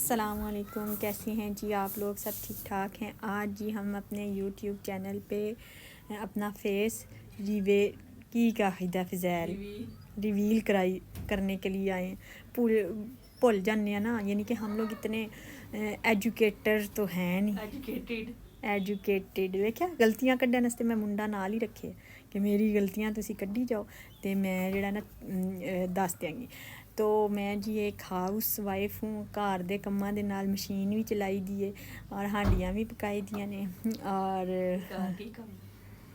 अस्सलामुअलैकुम, कैसी हैं जी आप लोग? सब ठीक ठाक हैं। आज जी हम अपने यूट्यूब चैनल पे अपना फेस रिवे की काहिदा फ़िज़ैल रिवील करने के लिए आए। पूरे भुल जाने हैं ना, यानी कि हम लोग इतने एजुकेटर तो हैं नहीं। एजुकेटेड देखिया गलतियां कड्ढन वास्ते मैं मुंडा नाल ही रखे कि मेरी गलतियां तुसी कड्ढी जाओ तो मैं जेड़ा ना दस देंगी। तो मैं जी एक हाउस वाइफ हूँ, घर दे कम्मां दे नाल मशीन भी चलाई दी है और हांडियाँ भी पकाई दियाँ ने। और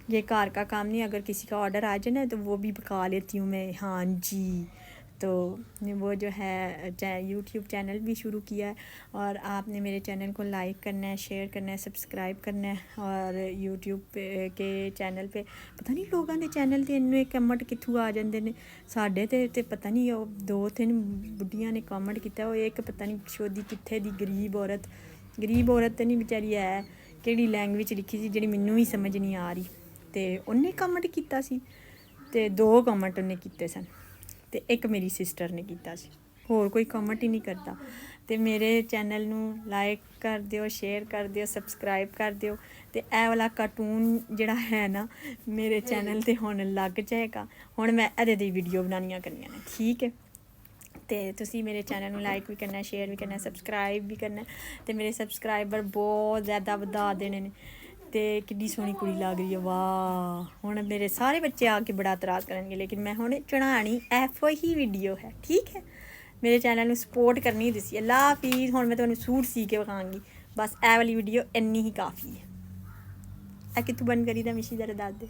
ये कार का काम नहीं, अगर किसी का ऑर्डर आ जाए ना तो वो भी पका लेती हूँ मैं। हाँ जी, तो वो जो है यूट्यूब चैनल भी शुरू किया है और आपने मेरे चैनल को लाइक करना है, शेयर करना है, सब्सक्राइब करना है। और यूट्यूब के चैनल पे पता नहीं लोगों के चैनल ते इन्ने कमेंट कित्थों आ जाते हैं। साढ़े ते पता नहीं वो 2-3 बुढ़िया ने कमेंट किया, वो एक पता नहीं पिछों कित्थे दी गरीब औरत तो नहीं बेचारी है, किहड़ी लैंग्वेज लिखी सी जिहड़ी मैनूं ही समझ नहीं आ रही, तो उन्हें कमेंट किया सी ते 2 कमेंट उन्हें किए सन ते एक मेरी सिस्टर ने किया सी, होर कोई कमेंट ही नहीं करता। तो मेरे चैनल नूं लाइक कर दिओ, शेयर कर दिओ, सब्सक्राइब कर दिओ। तो यह वाला कार्टून जिहड़ा है ना मेरे चैनल ते हुण लग जाएगा। हुण मैं इहदे दी वीडियो बनानियां करनियां ने, ठीक है। तो तुसी मेरे चैनल में लाइक भी करना, शेयर भी करना, सब्सक्राइब भी करना। तो मेरे सब्सक्राइबर बहुत ज़्यादा वधा देने ने। तो किड्डी सोहनी कुड़ी लग रही है, वाह। हुण मेरे सारे बच्चे आके बड़ा एतराज़ करनगे, लेकिन मैं हुण चढ़ानी एफो ही वीडियो है, ठीक है। मेरे चैनल में सपोर्ट करनी तुसी। अल्लाह हाफिज़। हुण मैं तुहानूं सूट सी के विखांगी, बस ए वाली वीडियो इन्नी ही काफ़ी है। कित्थों बंद करी दा मिशी जरा दस दे।